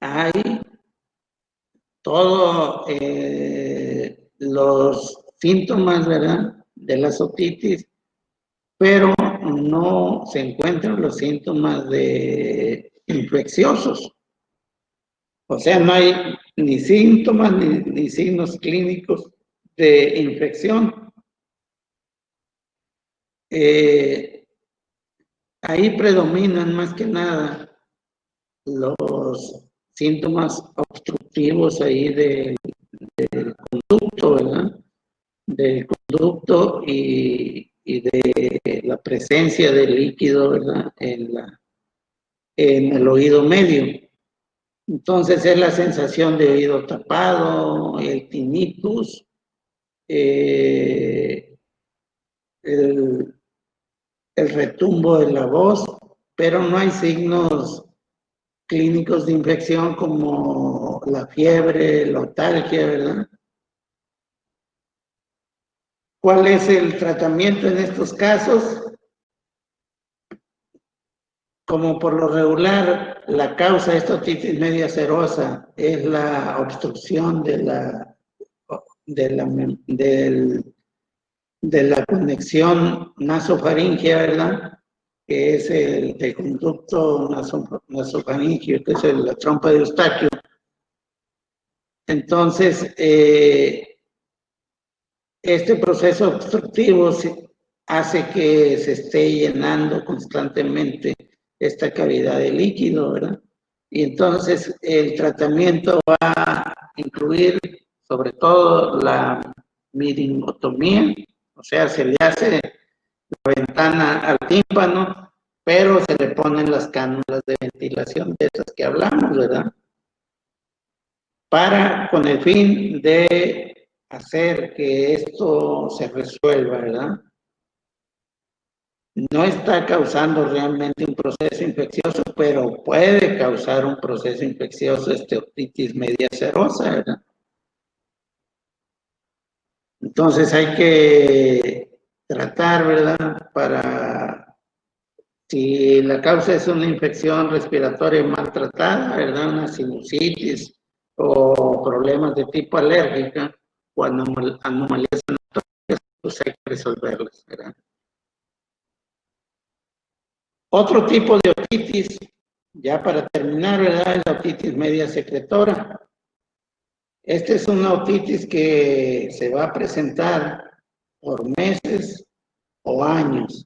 hay todos los síntomas, ¿verdad?, de la otitis, pero no se encuentran los síntomas de infecciosos. O sea, no hay ni síntomas ni signos clínicos de infección. Ahí predominan más que nada los síntomas obstructivos ahí del conducto, ¿verdad? Del conducto y de la presencia de líquido, ¿verdad?, en el oído medio. Entonces es la sensación de oído tapado, el tinnitus, el retumbo de la voz, pero no hay signos clínicos de infección como la fiebre, la otalgia, ¿verdad? ¿Cuál es el tratamiento en estos casos? Como por lo regular, la causa de esta otitis media serosa es la obstrucción de la conexión nasofaringea, ¿verdad?, que es el conducto nasofaringeo, que es la trompa de Eustaquio. Entonces, este proceso obstructivo hace que se esté llenando constantemente esta cavidad de líquido, ¿verdad? Y entonces el tratamiento va a incluir sobre todo la miringotomía, o sea, se le hace la ventana al tímpano, pero se le ponen las cánulas de ventilación de esas que hablamos, ¿verdad? Con el fin de hacer que esto se resuelva, ¿verdad? No está causando realmente un proceso infeccioso, pero puede causar un proceso infeccioso, otitis media serosa, ¿verdad? Entonces hay que tratar, ¿verdad?, si la causa es una infección respiratoria maltratada, ¿verdad?, una sinusitis o problemas de tipo alérgica o anomalías anatómicas, pues hay que resolverlas, ¿verdad? Otro tipo de otitis, ya para terminar, ¿verdad?, es la otitis media secretora. Esta es una otitis que se va a presentar por meses o años,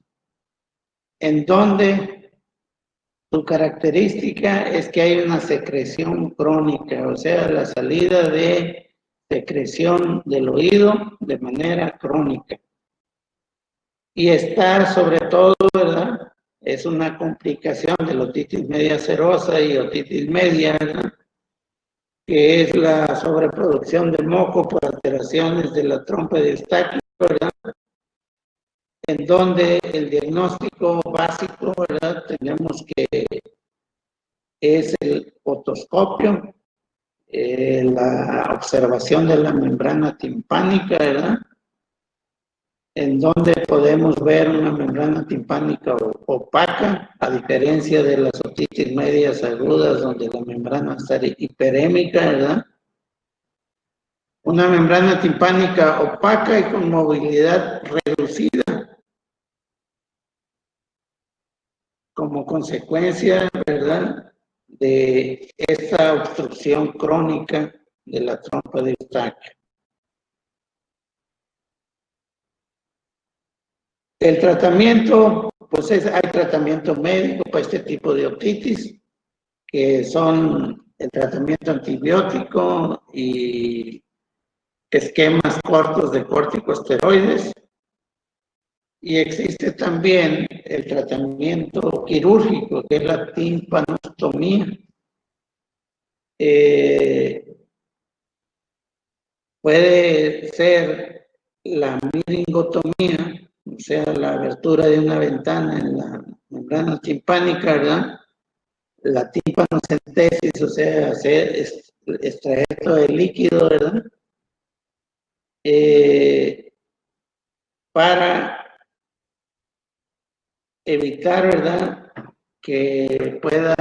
en donde su característica es que hay una secreción crónica, o sea, la salida de secreción del oído de manera crónica. Y está sobre todo, ¿verdad?, es una complicación de la otitis media serosa y otitis media, ¿verdad?, que es la sobreproducción de moco por alteraciones de la trompa de Eustaquio, ¿verdad?, en donde el diagnóstico básico, ¿verdad?, tenemos que es el otoscopio, la observación de la membrana timpánica, ¿verdad?, en donde podemos ver una membrana timpánica opaca, a diferencia de las otitis medias agudas, donde la membrana está hiperémica, ¿verdad? Una membrana timpánica opaca y con movilidad reducida como consecuencia, ¿verdad?, de esta obstrucción crónica de la trompa de Eustaquio. El tratamiento, pues hay tratamiento médico para este tipo de otitis, que son el tratamiento antibiótico y esquemas cortos de corticosteroides. Y existe también el tratamiento quirúrgico, que es la timpanostomía. Puede ser la miringotomía, o sea, la abertura de una ventana en la membrana timpánica, ¿verdad? La timpanocentesis, o sea, extraer todo el líquido, ¿verdad? Para evitar, ¿verdad?, que pueda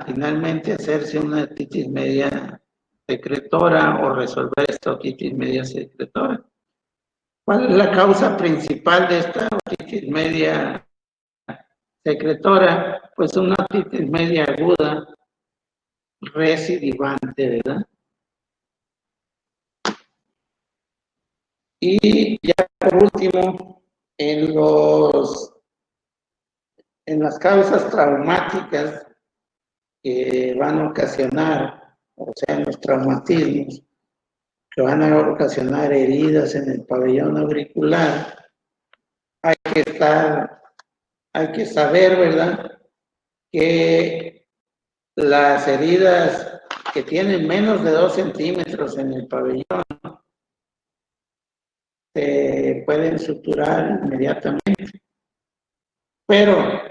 finalmente hacerse una otitis media secretora o resolver esta otitis media secretora. ¿Cuál es la causa principal de esta otitis media secretora? Pues una otitis media aguda recidivante, ¿verdad? Y ya por último, en las causas traumáticas que van a ocasionar, o sea, en los traumatismos, que van a ocasionar heridas en el pabellón auricular, hay que saber, ¿verdad?, que las heridas que tienen menos de 2 centímetros en el pabellón se pueden suturar inmediatamente. Pero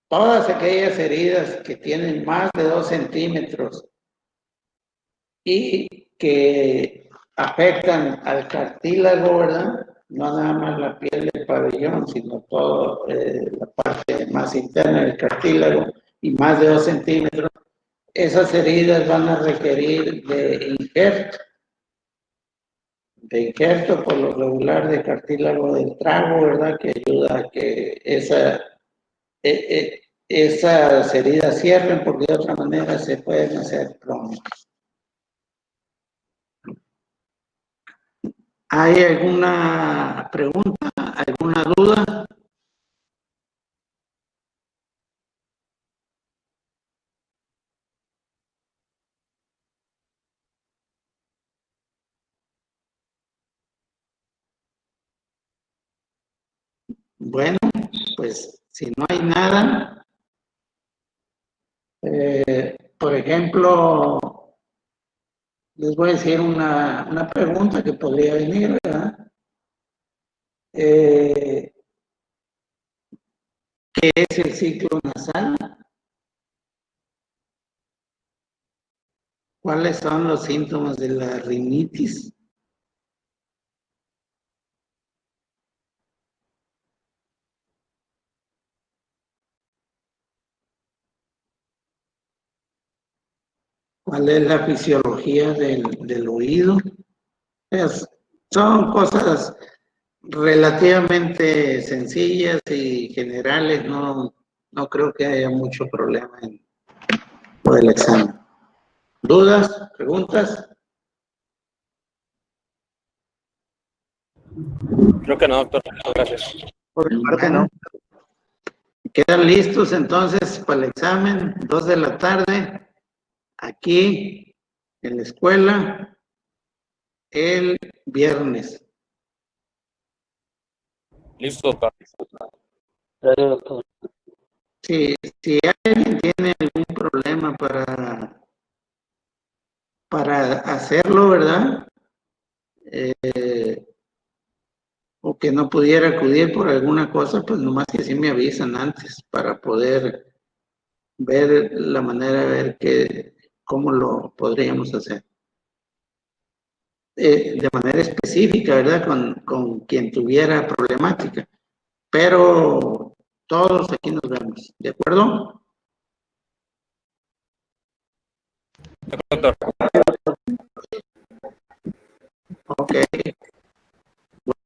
todas aquellas heridas que tienen más de 2 centímetros y que afectan al cartílago, ¿verdad?, no nada más la piel del pabellón, sino toda la parte más interna del cartílago y más de 2 centímetros, esas heridas van a requerir de injerto por lo regular de cartílago del trago, ¿verdad?, que ayuda a que esas heridas cierren, porque de otra manera se pueden hacer crónicas. ¿Hay alguna pregunta, alguna duda? Bueno, pues si no hay nada, por ejemplo, les voy a decir una pregunta que podría venir, ¿verdad? ¿Qué es el ciclo nasal? ¿Cuáles son los síntomas de la rinitis? ¿Cuál es la fisiología del oído? Son cosas relativamente sencillas y generales, no creo que haya mucho problema por el examen. ¿Dudas? ¿Preguntas? Creo que no, doctor. Muchas gracias. Por mi parte, no. Quedan listos entonces para el examen, 2 de la tarde, aquí en la escuela, el viernes. Listo, doctor. Gracias, doctor. Si alguien tiene algún problema para hacerlo, ¿verdad? O que no pudiera acudir por alguna cosa, pues nomás que sí me avisan antes para poder ver la manera de ver cómo lo podríamos hacer. De manera específica, ¿verdad? Con quien tuviera problemática. Pero todos aquí nos vemos, ¿de acuerdo? Doctor. Ok.